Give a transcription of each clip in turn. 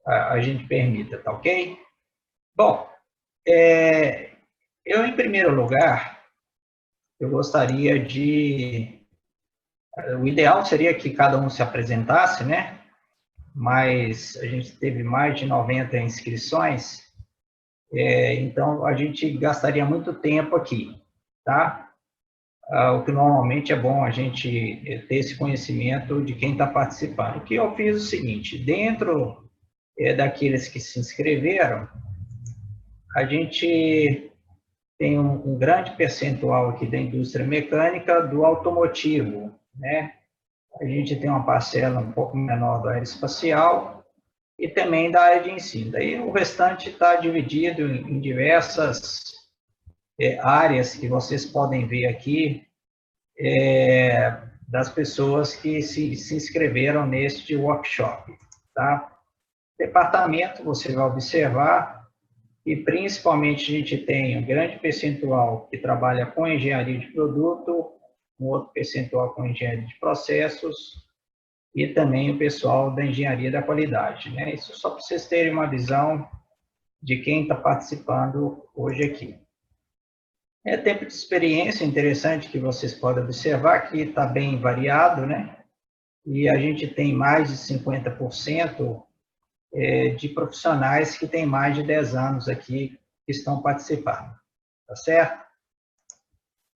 a gente permita, tá ok? Bom, eu, em primeiro lugar, eu gostaria de... O ideal seria que cada um se apresentasse, né? Mas a gente teve mais de 90 inscrições, então a gente gastaria muito tempo aqui, tá? O que normalmente é bom a gente ter esse conhecimento de quem está participando. O que eu fiz é o seguinte, dentro daqueles que se inscreveram, a gente tem um grande percentual aqui da indústria mecânica do automotivo, né? A gente tem uma parcela um pouco menor do aeroespacial e também da área de ensino. Daí o restante está dividido em diversas áreas que vocês podem ver aqui, das pessoas que se inscreveram neste workshop, tá? Departamento, você vai observar, e principalmente a gente tem um grande percentual que trabalha com engenharia de produto, um outro percentual com engenharia de processos, e também o pessoal da engenharia da qualidade, né? Isso só para vocês terem uma visão de quem está participando hoje aqui. Tempo de experiência interessante que vocês podem observar que está bem variado, né? E a gente tem mais de 50% de profissionais que têm mais de 10 anos aqui que estão participando, tá certo?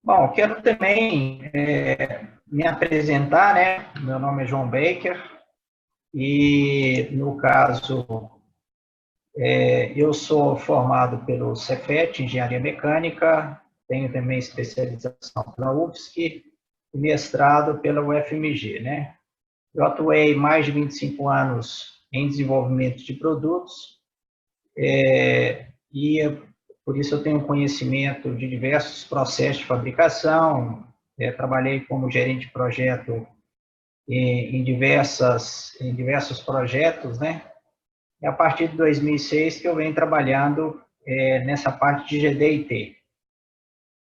Bom, quero também me apresentar, né? Meu nome é João Baker e, no caso, eu sou formado pelo Cefet, Engenharia Mecânica, tenho também especialização pela UFSC e mestrado pela UFMG, né? Eu atuei mais de 25 anos em desenvolvimento de produtos e por isso eu tenho conhecimento de diversos processos de fabricação, trabalhei como gerente de projeto em diversos projetos, né? E a partir de 2006 que eu venho trabalhando nessa parte de GD&T,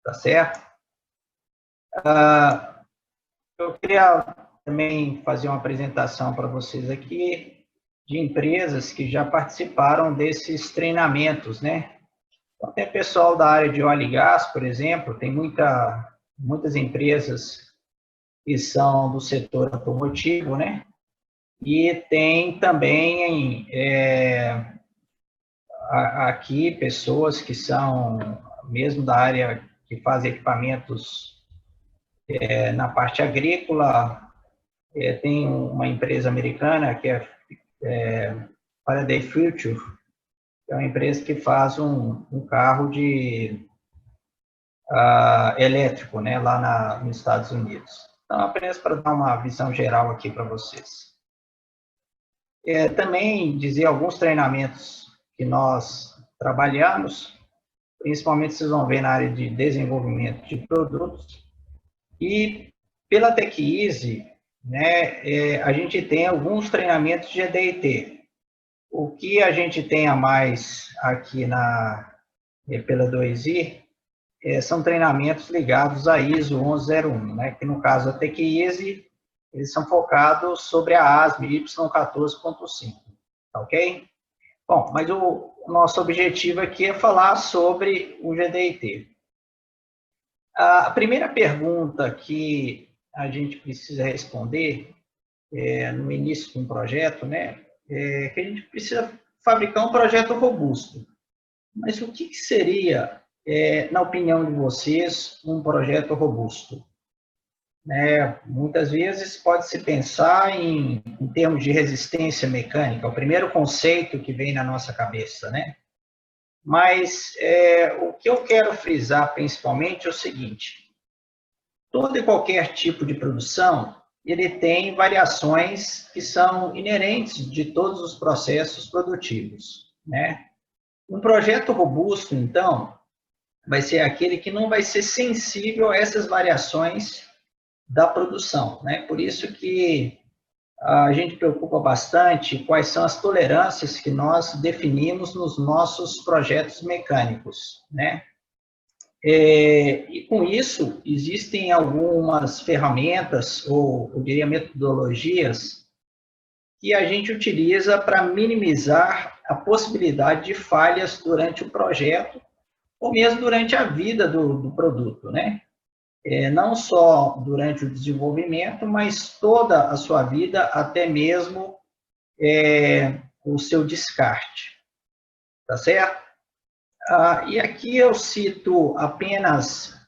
tá certo? Eu queria também fazer uma apresentação para vocês aqui de empresas que já participaram desses treinamentos, né? Então, tem pessoal da área de óleo e gás, por exemplo, tem muitas empresas que são do setor automotivo, né? E tem também aqui pessoas que são mesmo da área que fazem equipamentos na parte agrícola. Tem uma empresa americana que é Faraday Future, que é uma empresa que faz um carro elétrico, né, lá nos Estados Unidos. Então, apenas para dar uma visão geral aqui para vocês. Também dizer alguns treinamentos que nós trabalhamos, principalmente vocês vão ver na área de desenvolvimento de produtos. E pela TechEasy, né, a gente tem alguns treinamentos de ED&T. O que a gente tem a mais aqui pela 2i são treinamentos ligados à ISO 1101, né, que no caso da TechEasy, eles são focados sobre a ASME Y14.5, tá ok? Bom, mas o nosso objetivo aqui é falar sobre o GD&T. A primeira pergunta que a gente precisa responder no início de um projeto, né, é que a gente precisa fabricar um projeto robusto. Mas o que seria, na opinião de vocês, um projeto robusto? Muitas vezes pode-se pensar em termos de resistência mecânica, o primeiro conceito que vem na nossa cabeça, né? Mas o que eu quero frisar principalmente é o seguinte: todo e qualquer tipo de produção, ele tem variações que são inerentes de todos os processos produtivos, né? Um projeto robusto, então, vai ser aquele que não vai ser sensível a essas variações da produção, né? Por isso que a gente preocupa bastante quais são as tolerâncias que nós definimos nos nossos projetos mecânicos, né? E com isso, existem algumas ferramentas, ou eu diria metodologias, que a gente utiliza para minimizar a possibilidade de falhas durante o projeto ou mesmo durante a vida do produto, né? Não só durante o desenvolvimento, mas toda a sua vida, até mesmo o seu descarte, tá certo? E aqui eu cito apenas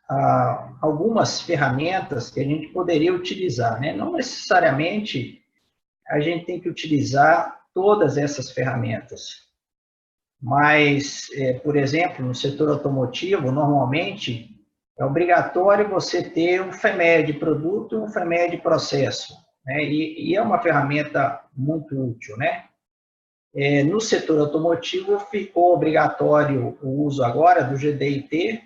algumas ferramentas que a gente poderia utilizar, né? Não necessariamente a gente tem que utilizar todas essas ferramentas, mas, por exemplo, no setor automotivo, normalmente é obrigatório você ter um FMEA de produto e um FMEA de processo, né? E é uma ferramenta muito útil, né? No setor automotivo, ficou obrigatório o uso agora do GDIT,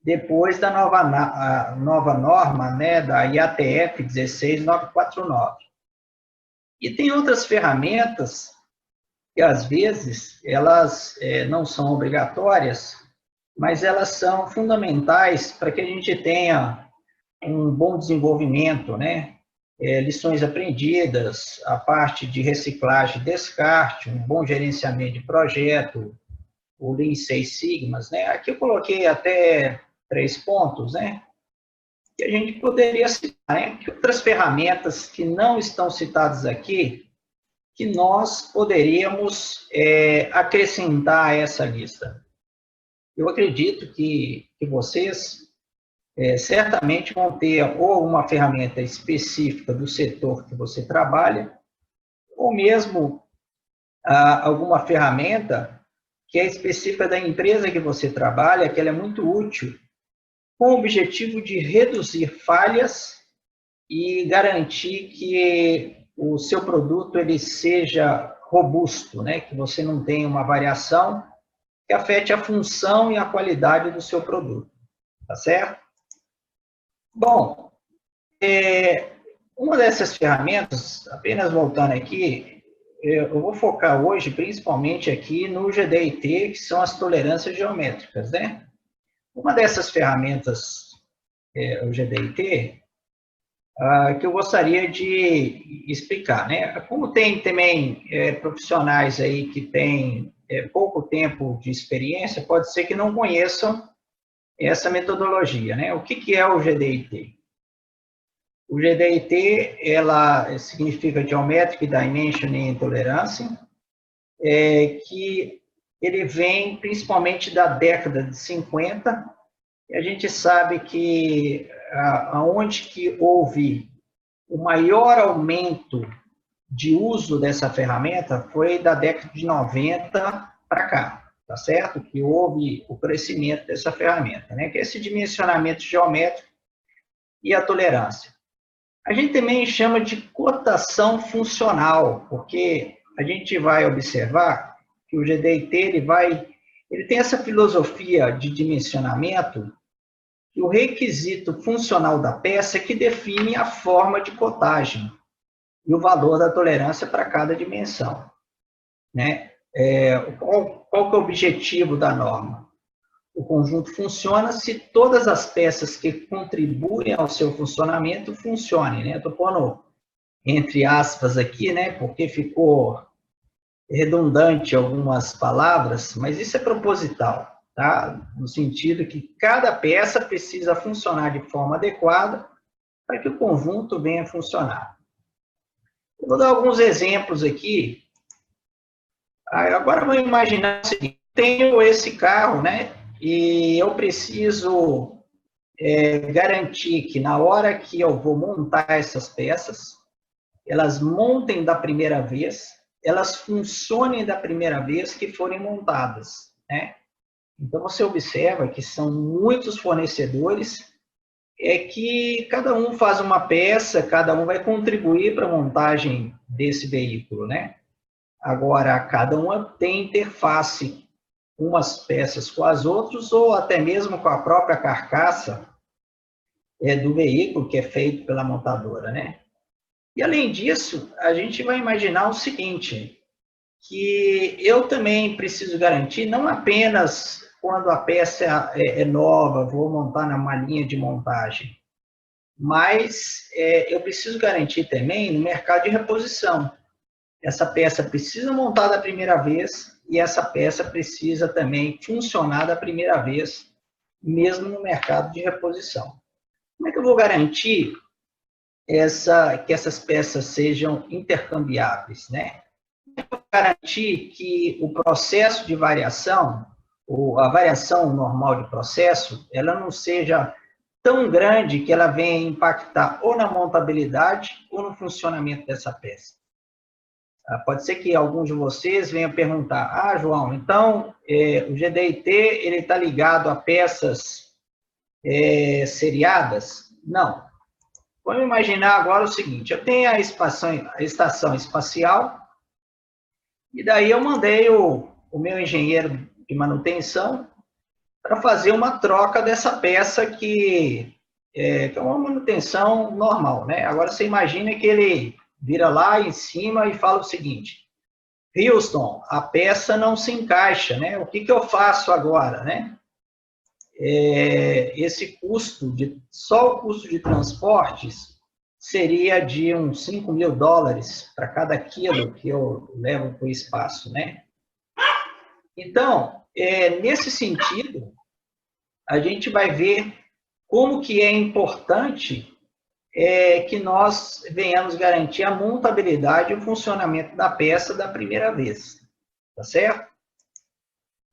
depois da nova norma, né, da IATF 16949. E tem outras ferramentas que, às vezes, elas não são obrigatórias, mas elas são fundamentais para que a gente tenha um bom desenvolvimento, né? Lições aprendidas, a parte de reciclagem e descarte, um bom gerenciamento de projeto, o Lean Six Sigmas, né? Aqui eu coloquei até 3 pontos, né? Que a gente poderia citar, né? Que outras ferramentas que não estão citadas aqui, que nós poderíamos acrescentar a essa lista. Eu acredito que vocês certamente vão ter ou uma ferramenta específica do setor que você trabalha, ou mesmo alguma ferramenta que é específica da empresa que você trabalha, que ela é muito útil, com o objetivo de reduzir falhas e garantir que o seu produto ele seja robusto, né? Que você não tenha uma variação que afete a função e a qualidade do seu produto, tá certo? Bom, uma dessas ferramentas, apenas voltando aqui, eu vou focar hoje principalmente aqui no GDIT, que são as tolerâncias geométricas, né? Uma dessas ferramentas, o GDIT, que eu gostaria de explicar, né? Como tem também profissionais aí que têm pouco tempo de experiência, pode ser que não conheçam essa metodologia, né? O que é o GDIT? O GDIT, ela significa Geometric Dimensioning Tolerance, que ele vem principalmente da década de 50, e a gente sabe que aonde que houve o maior aumento de uso dessa ferramenta foi da década de 90 para cá, tá certo? Que houve o crescimento dessa ferramenta, né? Que é esse dimensionamento geométrico e a tolerância. A gente também chama de cotação funcional, porque a gente vai observar que o GDIT ele tem essa filosofia de dimensionamento, que o requisito funcional da peça é que define a forma de cotagem e o valor da tolerância para cada dimensão, né? Qual que é o objetivo da norma? O conjunto funciona se todas as peças que contribuem ao seu funcionamento funcionem, né? Estou pondo entre aspas aqui, né? Porque ficou redundante algumas palavras, mas isso é proposital, tá? No sentido que cada peça precisa funcionar de forma adequada para que o conjunto venha a funcionar. Eu vou dar alguns exemplos aqui. Agora vamos imaginar o seguinte: tenho esse carro, né? E eu preciso garantir que na hora que eu vou montar essas peças, elas montem da primeira vez, elas funcionem da primeira vez que forem montadas, né? Então você observa que são muitos fornecedores, que cada um faz uma peça, cada um vai contribuir para a montagem desse veículo, né? Agora, cada uma tem interface, umas peças com as outras, ou até mesmo com a própria carcaça do veículo, que é feito pela montadora, né? E, além disso, a gente vai imaginar o seguinte, que eu também preciso garantir, não apenas quando a peça é nova, vou montar numa linha de montagem, mas eu preciso garantir também no mercado de reposição. essa peça precisa montar da primeira vez e essa peça precisa também funcionar da primeira vez, mesmo no mercado de reposição. Como é que eu vou garantir que essas peças sejam intercambiáveis, né? Garantir que o processo de variação, ou a variação normal de processo, ela não seja tão grande que ela venha impactar ou na montabilidade ou no funcionamento dessa peça. Pode ser que alguns de vocês venham perguntar, João, então o GDIT ele está ligado a peças seriadas? Não. Vamos imaginar agora o seguinte, eu tenho a estação espacial, e daí eu mandei o meu engenheiro de manutenção para fazer uma troca dessa peça que é uma manutenção normal, né? Agora você imagina que ele vira lá em cima e fala o seguinte, Houston, a peça não se encaixa, né? O que eu faço agora, né? Esse custo, só o custo de transportes seria de uns $5.000 para cada quilo que eu levo para o espaço, né? Então, nesse sentido, a gente vai ver como que é importante que nós venhamos garantir a montabilidade e o funcionamento da peça da primeira vez, tá certo?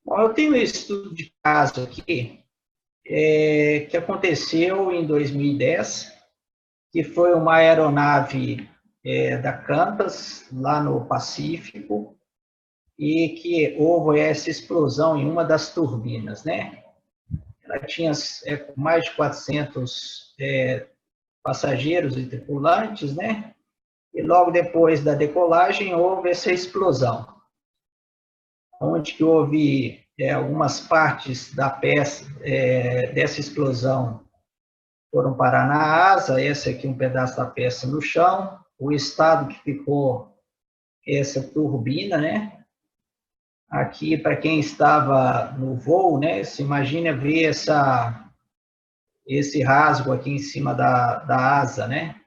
Bom, eu tenho um estudo de caso aqui, que aconteceu em 2010, que foi uma aeronave da Qantas, lá no Pacífico, e que houve essa explosão em uma das turbinas, né? Ela tinha mais de 400 passageiros e tripulantes, né? E logo depois da decolagem houve essa explosão, onde que houve algumas partes da peça dessa explosão foram parar na asa, esse aqui um pedaço da peça no chão, o estado que ficou essa turbina, né? Aqui, para quem estava no voo, né? Se imagina ver esse rasgo aqui em cima da asa, né?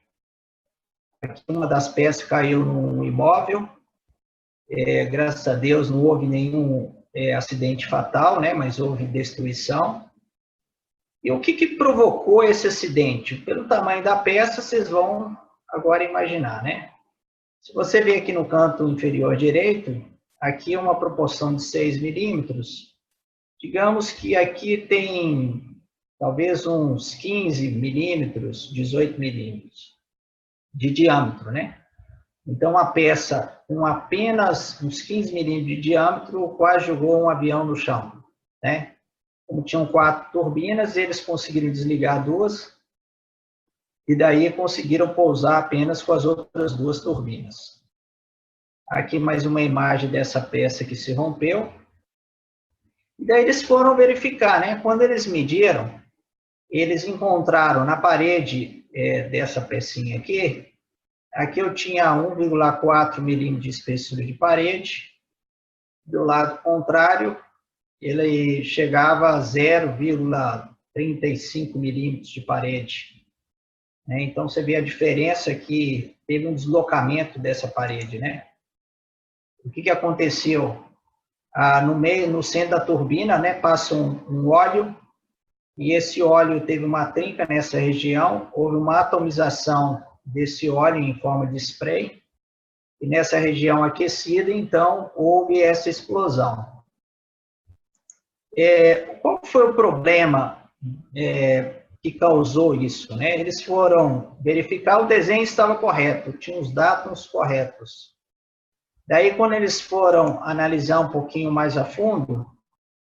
Aqui uma das peças caiu num imóvel, graças a Deus não houve nenhum acidente fatal, né? Mas houve destruição. E o que provocou esse acidente? Pelo tamanho da peça, vocês vão agora imaginar, né? Se você ver aqui no canto inferior direito, aqui é uma proporção de 6 milímetros. Digamos que aqui tem talvez uns 15 milímetros, 18 milímetros de diâmetro, né? Então, a peça com apenas uns 15 milímetros de diâmetro quase jogou um avião no chão, né? Como tinham 4 turbinas, eles conseguiram desligar 2 e daí conseguiram pousar apenas com as outras 2 turbinas. Aqui mais uma imagem dessa peça que se rompeu. E daí eles foram verificar, né? Quando eles mediram, eles encontraram na parede dessa pecinha aqui eu tinha 1,4 milímetros de espessura de parede, do lado contrário, ele chegava a 0,35 milímetros de parede. Então, você vê a diferença que teve um deslocamento dessa parede, né? O que aconteceu? No centro da turbina, né, passa um óleo, e esse óleo teve uma trinca nessa região, houve uma atomização desse óleo em forma de spray, e nessa região aquecida, então, houve essa explosão. Qual foi o problema que causou isso, né? Eles foram verificar, o desenho estava correto, tinha os dados corretos. Daí, quando eles foram analisar um pouquinho mais a fundo,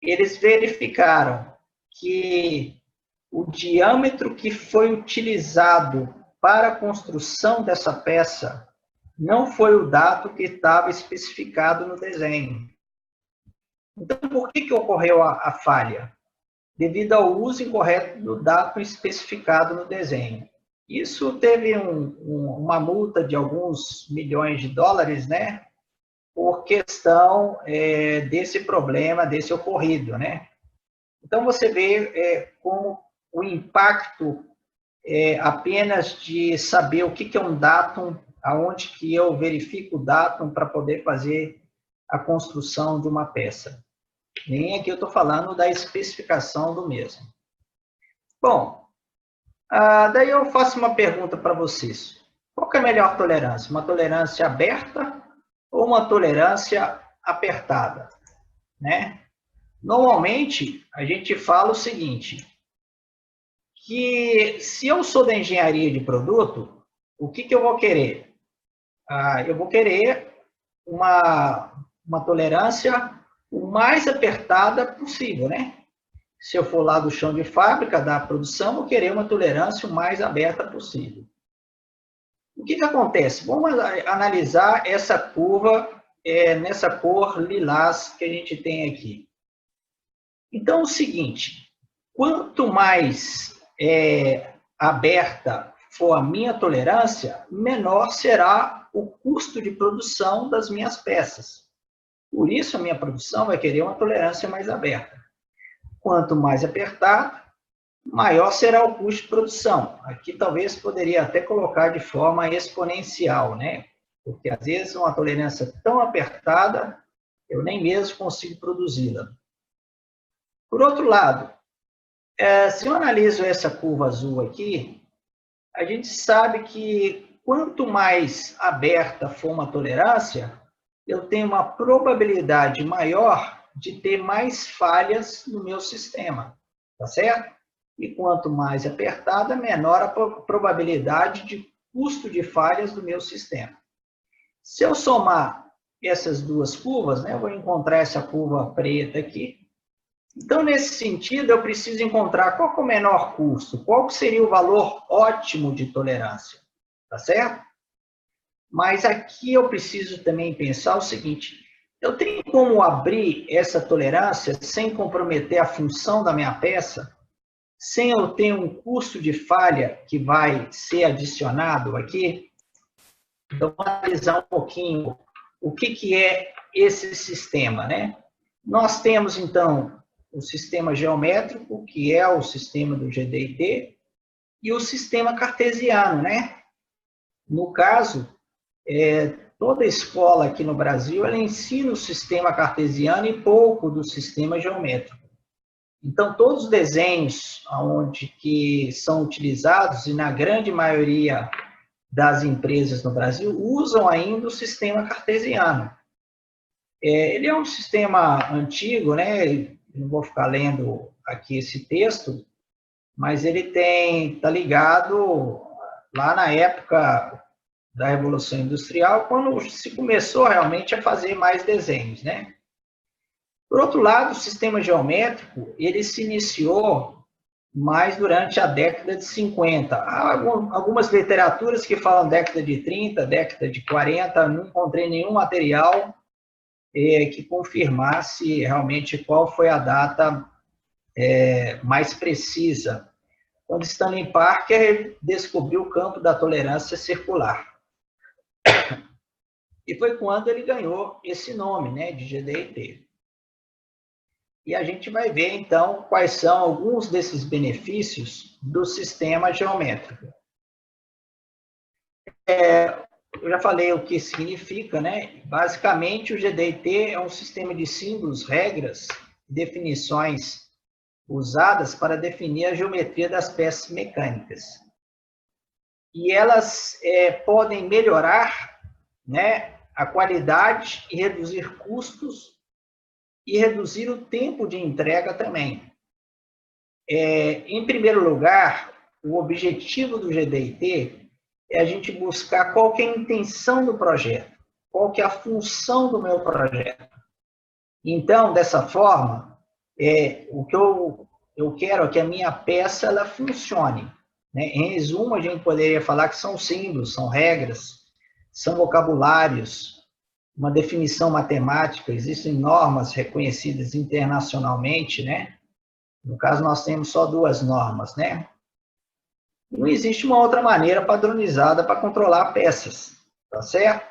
eles verificaram que o diâmetro que foi utilizado para a construção dessa peça não foi o dado que estava especificado no desenho. Então, por que ocorreu a falha? Devido ao uso incorreto do dado especificado no desenho. Isso teve uma multa de alguns milhões de dólares, né? Por questão desse problema, desse ocorrido, né? Então, você vê como o impacto apenas de saber o que é um datum aonde que eu verifico o datum para poder fazer a construção de uma peça. Nem aqui eu estou falando da especificação do mesmo. Bom, daí eu faço uma pergunta para vocês. Qual que é a melhor tolerância? Uma tolerância aberta ou uma tolerância apertada? Né? Normalmente, a gente fala o seguinte, que se eu sou da engenharia de produto, o que eu vou querer? Eu vou querer uma tolerância o mais apertada possível, né? Se eu for lá do chão de fábrica, da produção, vou querer uma tolerância o mais aberta possível. O que acontece? Vamos analisar essa curva nessa cor lilás que a gente tem aqui. Então, é o seguinte, quanto mais aberta for a minha tolerância, menor será o custo de produção das minhas peças. Por isso, a minha produção vai querer uma tolerância mais aberta. Quanto mais apertado, maior será o custo de produção. Aqui talvez poderia até colocar de forma exponencial, né? Porque às vezes uma tolerância tão apertada, eu nem mesmo consigo produzi-la. Por outro lado, se eu analiso essa curva azul aqui, a gente sabe que quanto mais aberta for uma tolerância, eu tenho uma probabilidade maior de ter mais falhas no meu sistema, tá certo? E quanto mais apertada, menor a probabilidade de custo de falhas do meu sistema. Se eu somar essas duas curvas, né, eu vou encontrar essa curva preta aqui. Então, nesse sentido, eu preciso encontrar qual é o menor custo, qual seria o valor ótimo de tolerância, tá certo? Mas aqui eu preciso também pensar o seguinte, eu tenho como abrir essa tolerância sem comprometer a função da minha peça, sem eu ter um custo de falha que vai ser adicionado aqui? Então, vamos analisar um pouquinho o que é esse sistema, né? Nós temos, então, o sistema geométrico, que é o sistema do GDT, e o sistema cartesiano, né? No caso, toda escola aqui no Brasil, ela ensina o sistema cartesiano e pouco do sistema geométrico. Então, todos os desenhos onde que são utilizados, e na grande maioria das empresas no Brasil, usam ainda o sistema cartesiano. Ele é um sistema antigo, né? Não vou ficar lendo aqui esse texto, mas ele está ligado lá na época da Revolução Industrial, quando se começou realmente a fazer mais desenhos, né? Por outro lado, o sistema geométrico, ele se iniciou mais durante a década de 50. Há algumas literaturas que falam década de 30, década de 40, não encontrei nenhum material que confirmasse realmente qual foi a data mais precisa, quando Stanley Parker descobriu o campo da tolerância circular. E foi quando ele ganhou esse nome, né, de GDT. E a gente vai ver, então, quais são alguns desses benefícios do sistema geométrico. Eu já falei o que significa, né? Basicamente, o GDT é um sistema de símbolos, regras, definições usadas para definir a geometria das peças mecânicas. E elas podem melhorar, né, a qualidade e reduzir custos e reduzir o tempo de entrega também. Em primeiro lugar, o objetivo do GDT é a gente buscar qual que é a intenção do projeto, qual que é a função do meu projeto. Então, dessa forma, o que eu quero é que a minha peça ela funcione, né? Em resumo, a gente poderia falar que são símbolos, são regras, são vocabulários, uma definição matemática, existem normas reconhecidas internacionalmente, né? No caso, nós temos só 2 normas, né? Não existe uma outra maneira padronizada para controlar peças, tá certo?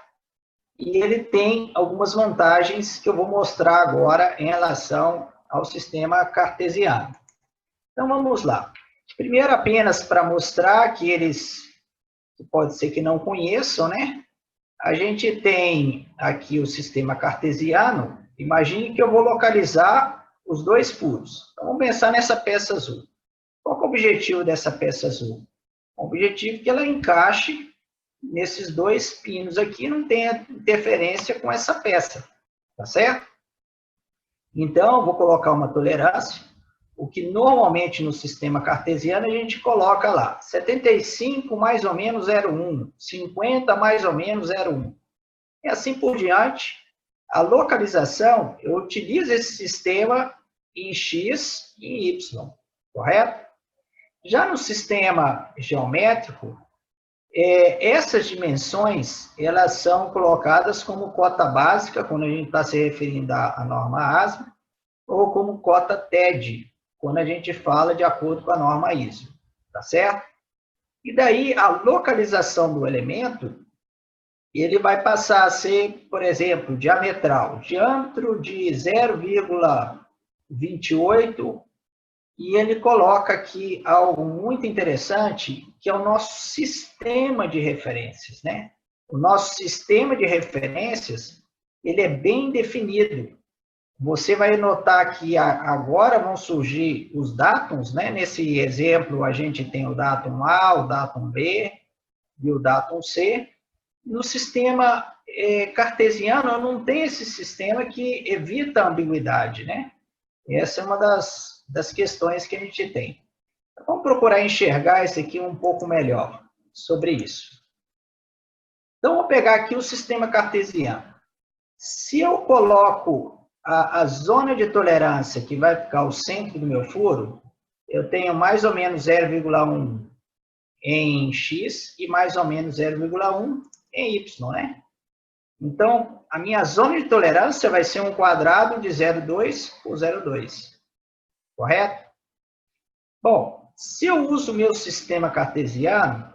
E ele tem algumas vantagens que eu vou mostrar agora em relação ao sistema cartesiano. Então, vamos lá. Primeiro, apenas para mostrar que eles, pode ser que não conheçam, né? a gente tem aqui o sistema cartesiano. Imagine que eu vou localizar os dois furos. Então, vamos pensar nessa peça azul. Qual é o objetivo dessa peça azul? O objetivo é que ela encaixe nesses dois pinos aqui, não tenha interferência com essa peça, tá certo? Então, eu vou colocar uma tolerância, o que normalmente no sistema cartesiano a gente coloca lá, 75 mais ou menos 0,1, 50 mais ou menos 0,1. E assim por diante. A localização, eu utilizo esse sistema em X e em Y, correto? Já no sistema geométrico, essas dimensões, elas são colocadas como cota básica, quando a gente está se referindo à norma ASME, ou como cota TED, quando a gente fala de acordo com a norma ISO, tá certo? E daí, a localização do elemento, ele vai passar a ser, por exemplo, diametral, diâmetro de 0,28, e ele coloca aqui algo muito interessante, que é o nosso sistema de referências, né? O nosso sistema de referências, ele é bem definido. Você vai notar que agora vão surgir os datums, né? Nesse exemplo, a gente tem o datum A, o datum B e o datum C. No sistema cartesiano, eu não tenho esse sistema que evita a ambiguidade, né? Essa é uma das questões que a gente tem. Então, vamos procurar enxergar isso aqui um pouco melhor sobre isso. Então, vou pegar aqui o sistema cartesiano. Se eu coloco a zona de tolerância, que vai ficar o centro do meu furo, eu tenho mais ou menos 0,1 em X e mais ou menos 0,1 em Y, né? Então, a minha zona de tolerância vai ser um quadrado de 0,2 por 0,2. Correto? Bom, se eu uso o meu sistema cartesiano,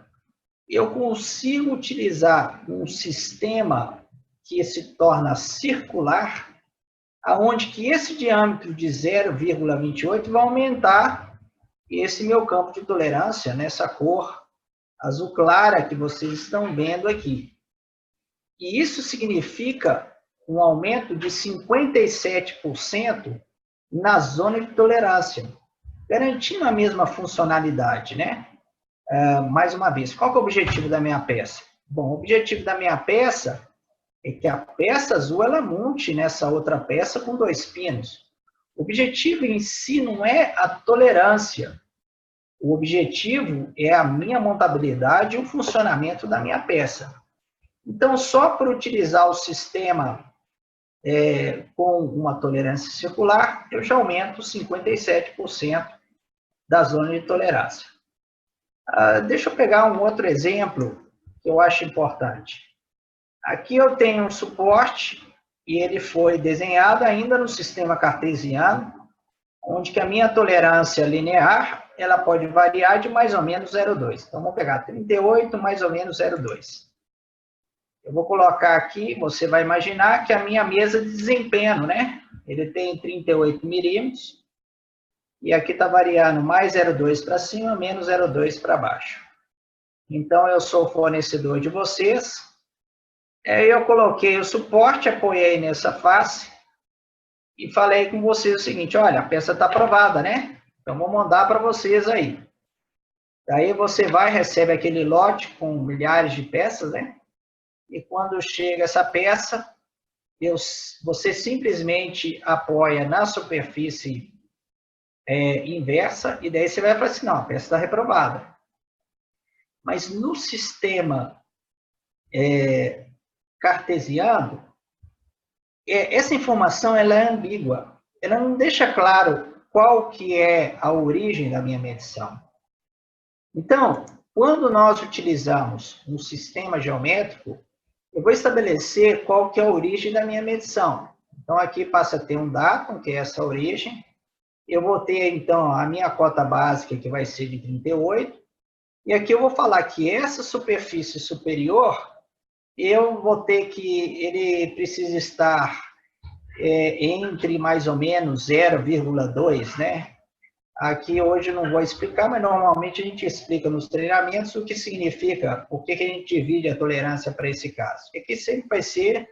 eu consigo utilizar um sistema que se torna circular, aonde que esse diâmetro de 0,28 vai aumentar esse meu campo de tolerância nessa cor azul clara que vocês estão vendo aqui. E isso significa um aumento de 57% na zona de tolerância, garantindo a mesma funcionalidade, né? Mais uma vez, qual que é o objetivo da minha peça? Bom, o objetivo da minha peça é que a peça azul ela monte nessa outra peça com dois pinos. O objetivo em si não é a tolerância. O objetivo é a minha montabilidade e o funcionamento da minha peça. Então, só por utilizar o sistema com uma tolerância circular, eu já aumento 57% da zona de tolerância. Deixa eu pegar um outro exemplo que eu acho importante. Aqui eu tenho um suporte e ele foi desenhado ainda no sistema cartesiano, onde que a minha tolerância linear ela pode variar de mais ou menos 0,2. Então, vamos pegar 38 mais ou menos 0,2. Eu vou colocar aqui, você vai imaginar que a minha mesa de desempenho, né? Ele tem 38 milímetros. E aqui está variando mais 0,2 para cima, menos 0,2 para baixo. Então, eu sou o fornecedor de vocês. Eu coloquei o suporte, apoiei nessa face e falei com vocês o seguinte, olha, a peça está aprovada, né? Então, vou mandar para vocês aí. Daí você vai, recebe aquele lote com milhares de peças, né? E quando chega essa peça, você simplesmente apoia na superfície inversa, e daí você vai falar assim, não, a peça está reprovada. Mas no sistema cartesiano, essa informação ela é ambígua. Ela não deixa claro qual que é a origem da minha medição. Então, quando nós utilizamos um sistema geométrico, eu vou estabelecer qual que é a origem da minha medição. Então, aqui passa a ter um datum, que é essa origem. Eu vou ter, então, a minha cota básica, que vai ser de 38. E aqui eu vou falar que essa superfície superior, eu vou ter que, ele precisa estar entre mais ou menos 0,2, né? Aqui hoje eu não vou explicar, mas normalmente a gente explica nos treinamentos o que significa, por que a gente divide a tolerância para esse caso. E aqui sempre vai ser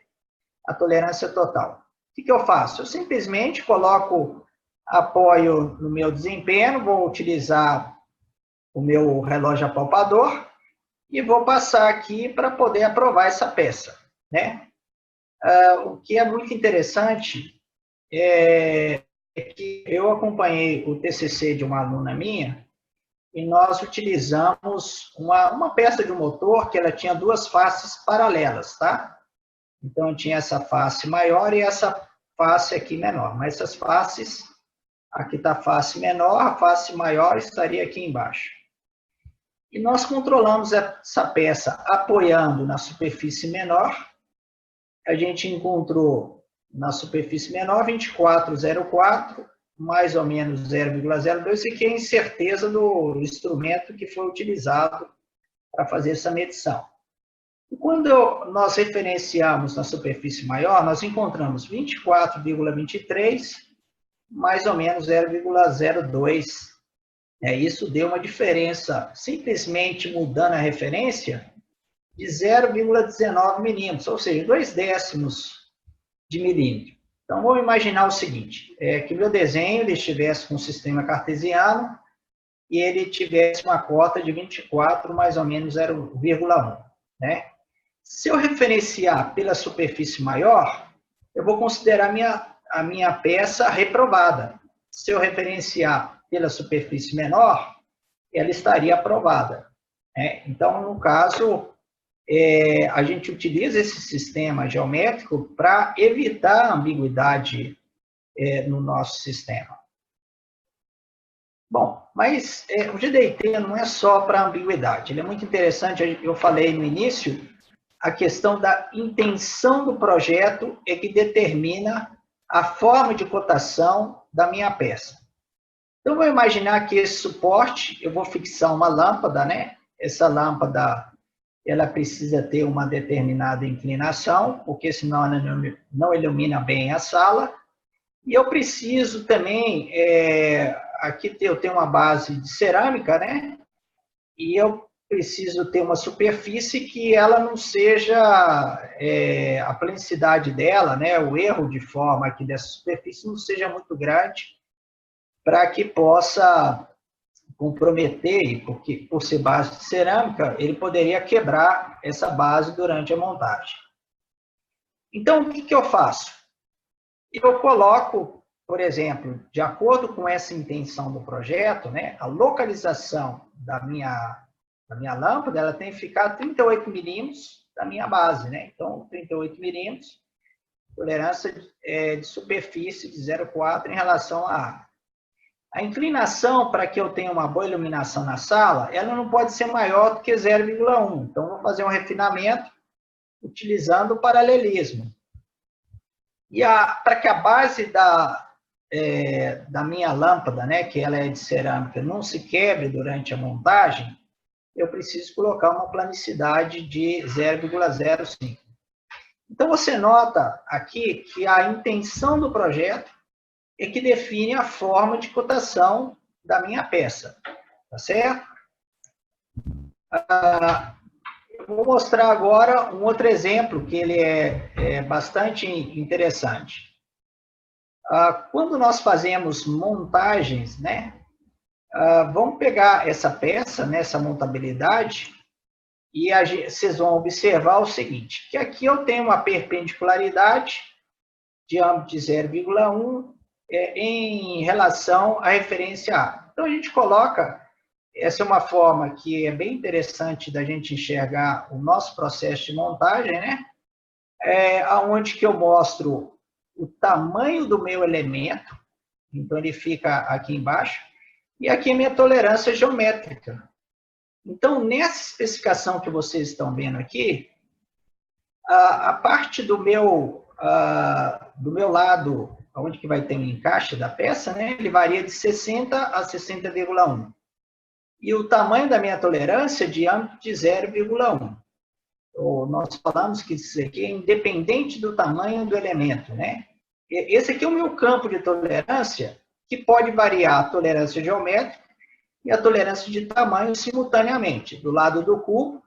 a tolerância total. O que eu faço? Eu simplesmente coloco apoio no meu desempenho, vou utilizar o meu relógio apalpador e vou passar aqui para poder aprovar essa peça, né? O que é muito interessante é que eu acompanhei o TCC de uma aluna minha e nós utilizamos uma peça de um motor que ela tinha duas faces paralelas, tá? Então, tinha essa face maior e essa face aqui menor. Mas essas faces, aqui está a face menor, a face maior estaria aqui embaixo. E nós controlamos essa peça apoiando na superfície menor. A gente encontrou na superfície menor 24,04, mais ou menos 0,02, e que é a incerteza do instrumento que foi utilizado para fazer essa medição. E quando nós referenciamos na superfície maior, nós encontramos 24,23, mais ou menos 0,02. Isso deu uma diferença, simplesmente mudando a referência, de 0,19 milímetros, ou seja, 0,2 de milímetro. Então, vamos imaginar o seguinte, que meu desenho ele estivesse com um sistema cartesiano e ele tivesse uma cota de 24, mais ou menos 0,1, né? Se eu referenciar pela superfície maior, eu vou considerar a minha peça reprovada. Se eu referenciar pela superfície menor, ela estaria aprovada, né? Então, no caso, a gente utiliza esse sistema geométrico para evitar a ambiguidade no nosso sistema. Bom, mas o GDT não é só para ambiguidade, ele é muito interessante, eu falei no início, a questão da intenção do projeto é que determina a forma de cotação da minha peça. Então, vou imaginar que esse suporte, eu vou fixar uma lâmpada, né? Essa lâmpada, ela precisa ter uma determinada inclinação, porque senão ela não ilumina bem a sala. E eu preciso também, aqui eu tenho uma base de cerâmica, né? E eu preciso ter uma superfície que ela não seja, a planicidade dela, né, o erro de forma aqui dessa superfície não seja muito grande para que possa comprometer, porque por ser base de cerâmica, ele poderia quebrar essa base durante a montagem. Então, o que eu faço? Eu coloco, por exemplo, de acordo com essa intenção do projeto, né, a localização da minha lâmpada, ela tem que ficar a 38 milímetros da minha base, né? Então, 38 milímetros, tolerância de superfície de 0,4 em relação à área. A inclinação para que eu tenha uma boa iluminação na sala, ela não pode ser maior do que 0,1. Então, vou fazer um refinamento utilizando o paralelismo. E para que a base da minha lâmpada, né, que ela é de cerâmica, não se quebre durante a montagem, eu preciso colocar uma planicidade de 0,05. Então, você nota aqui que a intenção do projeto é que define a forma de cotação da minha peça, tá certo? Eu vou mostrar agora um outro exemplo que ele é bastante interessante. Quando nós fazemos montagens, né, vamos pegar essa peça, nessa montabilidade, e vocês vão observar o seguinte, que aqui eu tenho uma perpendicularidade de âmbito de 0,1 em relação à referência A. Então, a gente coloca, essa é uma forma que é bem interessante da gente enxergar o nosso processo de montagem, né? Onde que eu mostro o tamanho do meu elemento, então ele fica aqui embaixo, e aqui a minha tolerância geométrica. Então, nessa especificação que vocês estão vendo aqui, a parte do meu lado, onde que vai ter um encaixe da peça, né, ele varia de 60 a 60,1. E o tamanho da minha tolerância é de âmbito de 0,1. Nós falamos que isso aqui é independente do tamanho do elemento, né? Esse aqui é o meu campo de tolerância que pode variar a tolerância geométrica e a tolerância de tamanho simultaneamente. Do lado do cubo,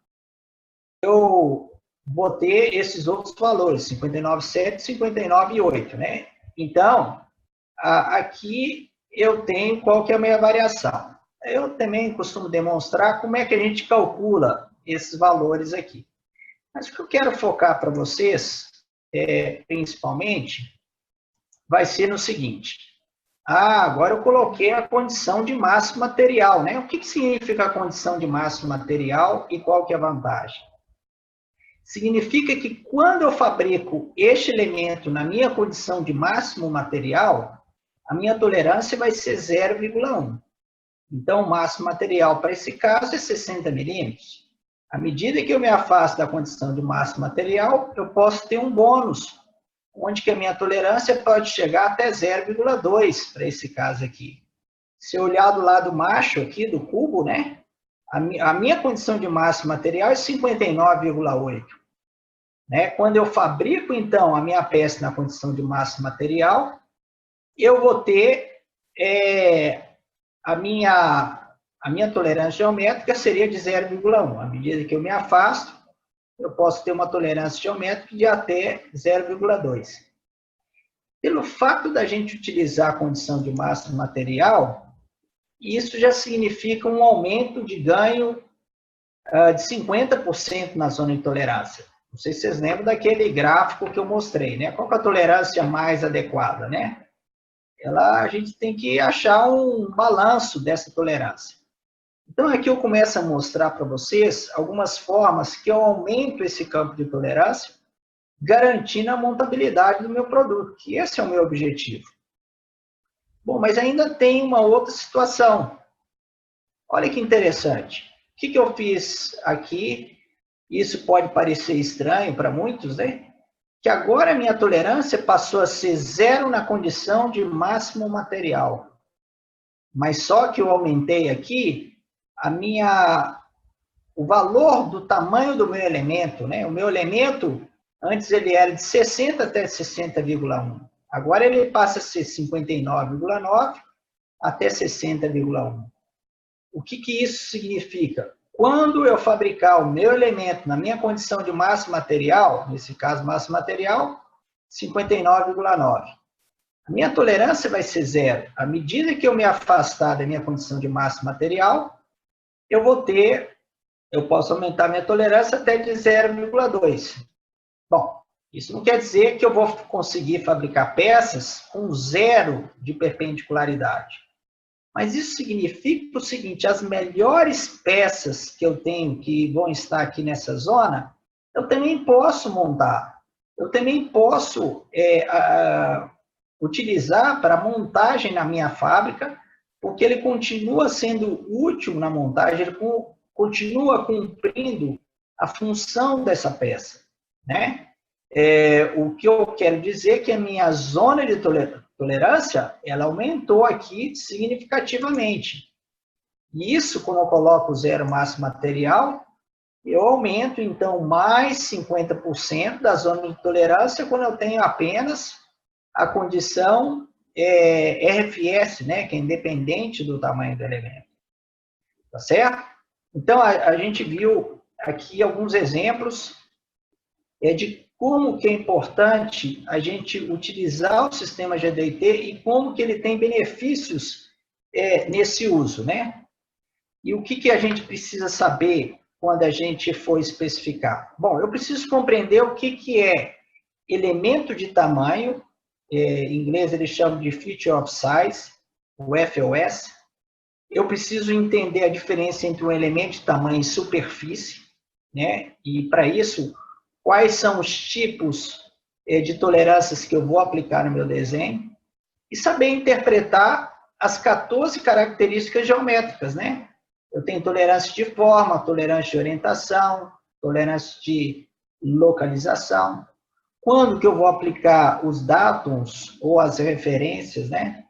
eu vou ter esses outros valores, 59,7 e 59,8, né? Então, aqui eu tenho qual que é a minha variação. Eu também costumo demonstrar como é que a gente calcula esses valores aqui. Mas o que eu quero focar para vocês, principalmente, vai ser no seguinte. Agora eu coloquei a condição de massa material, né? O que significa a condição de massa material e qual que é a vantagem? Significa que quando eu fabrico este elemento na minha condição de máximo material, a minha tolerância vai ser 0,1. Então, o máximo material para esse caso é 60 milímetros. À medida que eu me afasto da condição de máximo material, eu posso ter um bônus, onde que a minha tolerância pode chegar até 0,2 para esse caso aqui. Se eu olhar do lado macho aqui do cubo, né, a minha condição de máximo material é 59,8. Né? Quando eu fabrico, então, a minha peça na condição de máximo material, eu vou ter a minha tolerância geométrica seria de 0,1. À medida que eu me afasto, eu posso ter uma tolerância geométrica de até 0,2. Pelo fato da gente utilizar a condição de máximo material, isso já significa um aumento de ganho de 50% na zona de tolerância. Não sei se vocês lembram daquele gráfico que eu mostrei, né? Qual que é a tolerância mais adequada, né? A gente tem que achar um balanço dessa tolerância. Então, aqui eu começo a mostrar para vocês algumas formas que eu aumento esse campo de tolerância, garantindo a montabilidade do meu produto, que esse é o meu objetivo. Bom, mas ainda tem uma outra situação. Olha que interessante. O que eu fiz aqui? Isso pode parecer estranho para muitos, né? Que agora a minha tolerância passou a ser 0 na condição de máximo material. Mas só que eu aumentei aqui o valor do tamanho do meu elemento, né? O meu elemento, antes ele era de 60 até 60,1. Agora ele passa a ser 59,9 até 60,1. O que isso significa? Quando eu fabricar o meu elemento na minha condição de máximo material, nesse caso máximo material, 59,9. A minha tolerância vai ser 0. À medida que eu me afastar da minha condição de máximo material, eu posso aumentar minha tolerância até de 0,2. Bom, isso não quer dizer que eu vou conseguir fabricar peças com 0 de perpendicularidade. Mas isso significa o seguinte, as melhores peças que eu tenho, que vão estar aqui nessa zona, eu também posso montar. Eu também posso utilizar para montagem na minha fábrica, porque ele continua sendo útil na montagem, ele continua cumprindo a função dessa peça, né? O que eu quero dizer é que a minha zona de tolerância, ela aumentou aqui significativamente. E isso, quando eu coloco o 0 máximo material, eu aumento, então, mais 50% da zona de tolerância quando eu tenho apenas a condição RFS, né, que é independente do tamanho do elemento. Tá certo? Então, a gente viu aqui alguns exemplos de como que é importante a gente utilizar o sistema GDT e como que ele tem benefícios nesse uso, né? E o que a gente precisa saber quando a gente for especificar? Bom, eu preciso compreender o que é elemento de tamanho, em inglês eles chamam de Feature of Size, o FOS. Eu preciso entender a diferença entre um elemento de tamanho e superfície, né? E para isso, quais são os tipos de tolerâncias que eu vou aplicar no meu desenho, e saber interpretar as 14 características geométricas, né? Eu tenho tolerância de forma, tolerância de orientação, tolerância de localização. Quando que eu vou aplicar os datums ou as referências, né?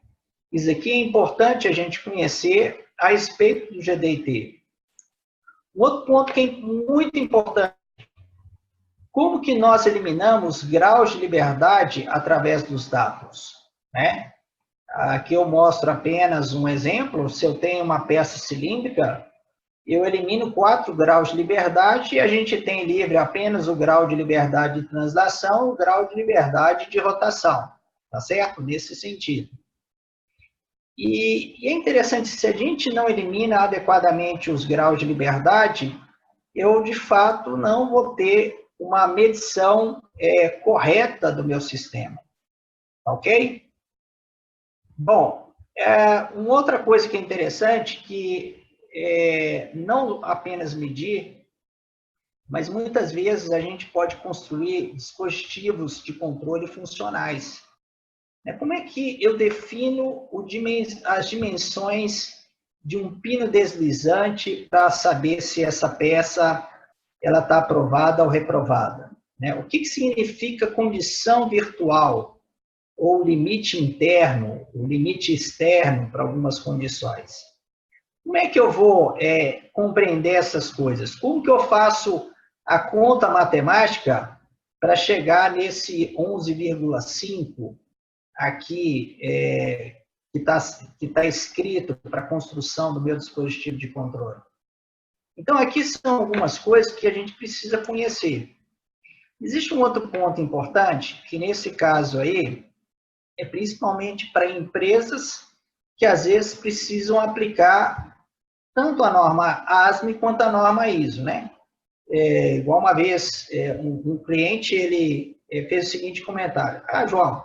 Isso aqui é importante a gente conhecer a respeito do GDT. Um outro ponto que é muito importante: como que nós eliminamos graus de liberdade através dos dados, né? Aqui eu mostro apenas um exemplo. Se eu tenho uma peça cilíndrica, eu elimino 4 graus de liberdade e a gente tem livre apenas o grau de liberdade de translação, o grau de liberdade de rotação, tá certo? Nesse sentido. E é interessante, se a gente não elimina adequadamente os graus de liberdade, eu, de fato, não vou ter uma medição correta do meu sistema, ok? Bom, uma outra coisa que é interessante, que não apenas medir, mas muitas vezes a gente pode construir dispositivos de controle funcionais. Como é que eu defino as dimensões de um pino deslizante para saber se essa peça está aprovada ou reprovada? O que significa condição virtual? Ou limite interno, o limite externo para algumas condições. Como é que eu vou compreender essas coisas? Como que eu faço a conta matemática para chegar nesse 11,5 aqui que tá escrito para a construção do meu dispositivo de controle? Então, aqui são algumas coisas que a gente precisa conhecer. Existe um outro ponto importante, que nesse caso aí, é principalmente para empresas que às vezes precisam aplicar tanto a norma ASME quanto a norma ISO, né? Igual uma vez, um cliente, ele fez o seguinte comentário: João,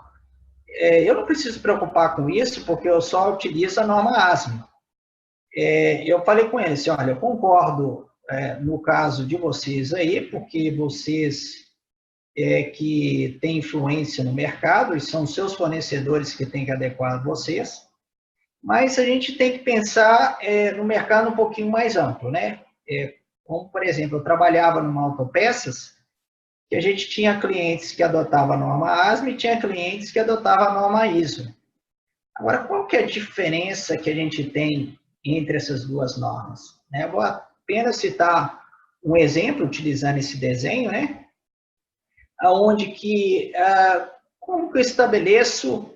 eu não preciso preocupar com isso porque eu só utilizo a norma ASME. Eu falei com ele assim: olha, eu concordo no caso de vocês aí, porque vocês que tem influência no mercado, e são seus fornecedores que têm que adequar a vocês, mas a gente tem que pensar no mercado um pouquinho mais amplo, né? Como, por exemplo, eu trabalhava numa autopeças, que a gente tinha clientes que adotavam a norma ASME e tinha clientes que adotavam a norma ISO. Agora, qual que é a diferença que a gente tem entre essas duas normas? Eu vou apenas citar um exemplo, utilizando esse desenho, né? Onde que, como que eu estabeleço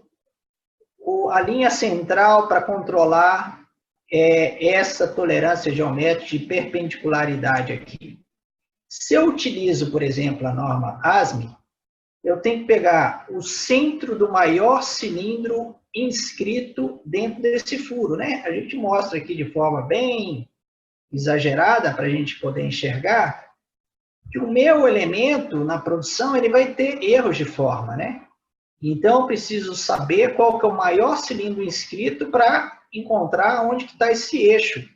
a linha central para controlar essa tolerância geométrica de perpendicularidade aqui? Se eu utilizo, por exemplo, a norma ASME, eu tenho que pegar o centro do maior cilindro inscrito dentro desse furo, né? A gente mostra aqui de forma bem exagerada para a gente poder enxergar que o meu elemento na produção ele vai ter erros de forma, né? Então, eu preciso saber qual que é o maior cilindro inscrito para encontrar onde que está esse eixo.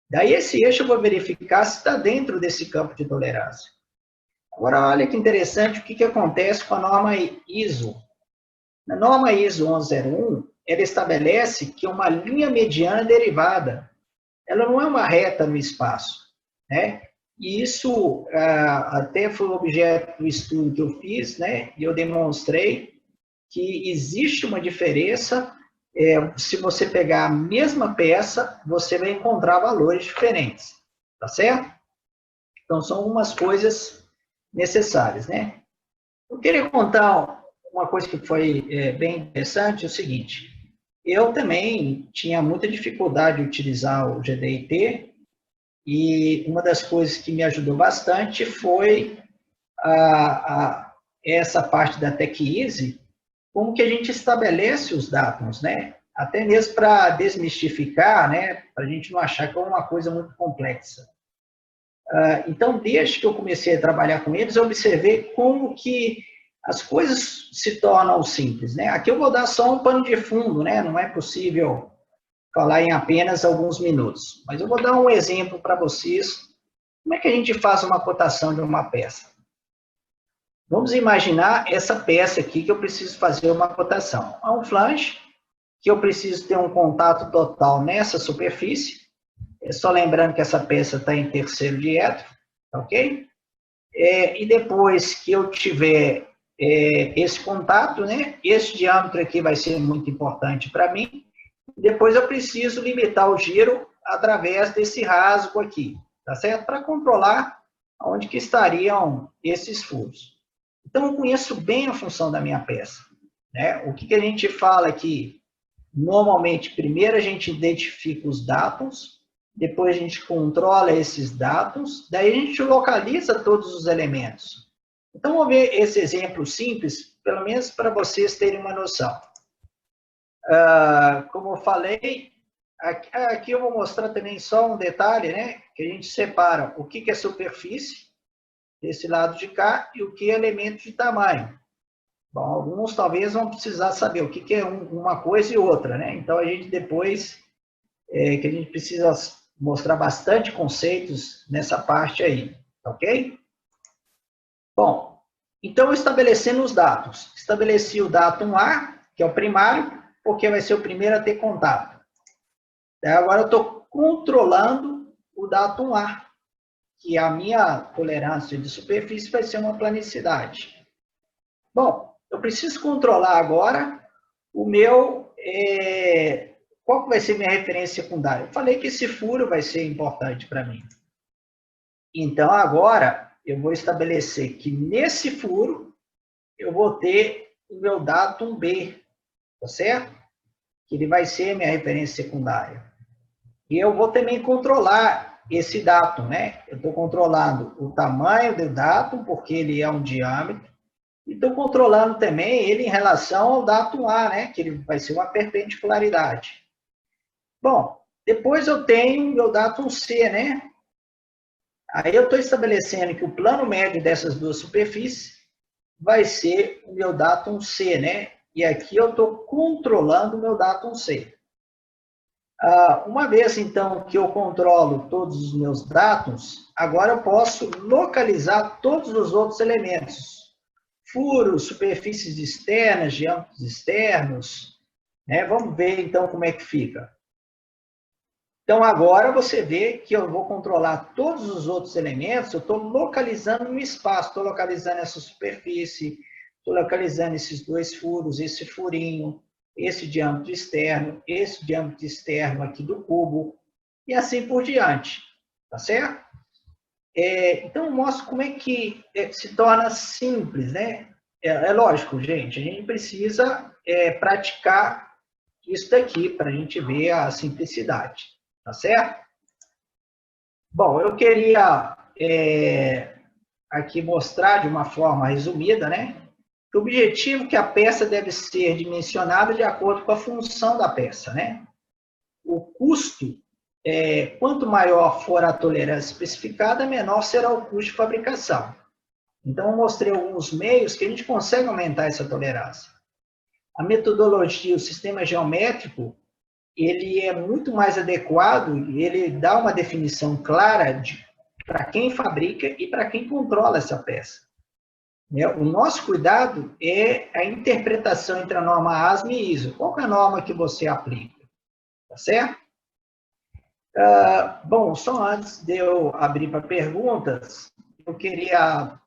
Daí, esse eixo eu vou verificar se está dentro desse campo de tolerância. Agora, olha que interessante o que acontece com a norma ISO. Na norma ISO 1101, ela estabelece que uma linha mediana derivada, ela não é uma reta no espaço, né? E isso até foi objeto do estudo que eu fiz, né? E eu demonstrei que existe uma diferença. Se você pegar a mesma peça, você vai encontrar valores diferentes, tá certo? Então, são algumas coisas necessárias, né? Eu queria contar uma coisa que foi bem interessante, é o seguinte: eu também tinha muita dificuldade de utilizar o GDIT, e uma das coisas que me ajudou bastante foi essa parte da TechEasy, como que a gente estabelece os dados, né? Até mesmo para desmistificar, né? Para a gente não achar que é uma coisa muito complexa. Então, desde que eu comecei a trabalhar com eles, eu observei como que as coisas se tornam simples, né? Aqui eu vou dar só um pano de fundo, né? Não é possível falar em apenas alguns minutos, mas eu vou dar um exemplo para vocês. Como é que a gente faz uma cotação de uma peça? Vamos imaginar essa peça aqui que eu preciso fazer uma cotação. Há um flange, que eu preciso ter um contato total nessa superfície. Só lembrando que essa peça está em terceiro diâmetro, ok? E depois que eu tiver esse contato, né? Esse diâmetro aqui vai ser muito importante para mim. Depois eu preciso limitar o giro através desse rasgo aqui, tá certo? Para controlar onde que estariam esses furos. Então, eu conheço bem a função da minha peça, né? O que a gente fala aqui Normalmente, primeiro a gente identifica os dados, depois a gente controla esses dados, daí a gente localiza todos os elementos. Então, vamos ver esse exemplo simples, pelo menos para vocês terem uma noção. Como eu falei, aqui eu vou mostrar também só um detalhe, né? Que a gente separa o que é superfície, desse lado de cá, e o que é elemento de tamanho. Bom, alguns talvez vão precisar saber o que é uma coisa e outra, né? Então, a gente depois, que a gente precisa mostrar bastante conceitos nessa parte aí, ok? Bom, então, estabelecendo os dados. Estabeleci o datum A, que é o primário, porque vai ser o primeiro a ter contato. Agora, eu estou controlando o datum A, que a minha tolerância de superfície vai ser uma planicidade. Bom, eu preciso controlar agora o meu... qual que vai ser minha referência secundária? Eu falei que esse furo vai ser importante para mim. Então, agora, eu vou estabelecer que nesse furo, eu vou ter o meu datum B, tá certo? Que ele vai ser minha referência secundária. E eu vou também controlar esse datum, né? Eu estou controlando o tamanho do datum, porque ele é um diâmetro, e estou controlando também ele em relação ao datum A, né? Que ele vai ser uma perpendicularidade. Bom, depois eu tenho o meu datum C, né? Aí eu estou estabelecendo que o plano médio dessas duas superfícies vai ser o meu datum C, né? E aqui eu estou controlando o meu datum C. Uma vez, então, que eu controlo todos os meus datums, agora eu posso localizar todos os outros elementos. Furos, superfícies externas, diâmetros externos, né? Vamos ver, então, como é que fica. Então, agora você vê que eu vou controlar todos os outros elementos, eu estou localizando no espaço, estou localizando essa superfície, estou localizando esses dois furos, esse furinho, esse diâmetro externo aqui do cubo, e assim por diante, tá certo? Então, eu mostro como é que se torna simples, né? É lógico, gente, a gente precisa praticar isso daqui para a gente ver a simplicidade, tá certo? Bom, eu queria aqui mostrar de uma forma resumida, né? O objetivo é que a peça deve ser dimensionada de acordo com a função da peça, né? O custo, quanto maior for a tolerância especificada, menor será o custo de fabricação. Então, eu mostrei alguns meios que a gente consegue aumentar essa tolerância. A metodologia, o sistema geométrico, ele é muito mais adequado, ele dá uma definição clara para quem fabrica e para quem controla essa peça. O nosso cuidado é a interpretação entre a norma ASME e ISO. Qual é a norma que você aplica? Tá certo? Bom, só antes de eu abrir para perguntas, eu queria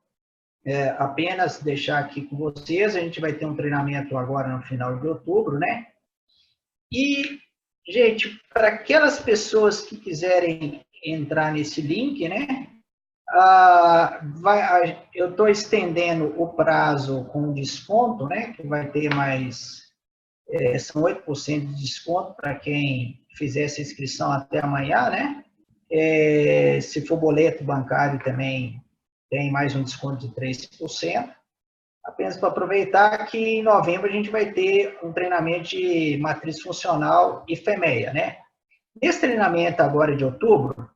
apenas deixar aqui com vocês, a gente vai ter um treinamento agora no final de outubro, né? E, gente, para aquelas pessoas que quiserem entrar nesse link, né? Eu estou estendendo o prazo com desconto, né? Que vai ter mais, são 8% de desconto para quem fizer essa inscrição até amanhã, né? Se for boleto bancário também tem mais um desconto de 3%. Apenas para aproveitar que em novembro a gente vai ter um treinamento de matriz funcional e FEMEA, né? Nesse treinamento agora de outubro,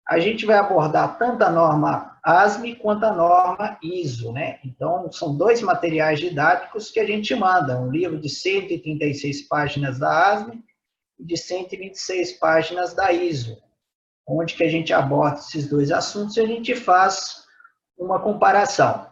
a gente vai abordar tanto a norma ASME quanto a norma ISO, né? Então, são dois materiais didáticos que a gente manda, um livro de 136 páginas da ASME e de 126 páginas da ISO, onde que a gente aborda esses dois assuntos e a gente faz uma comparação.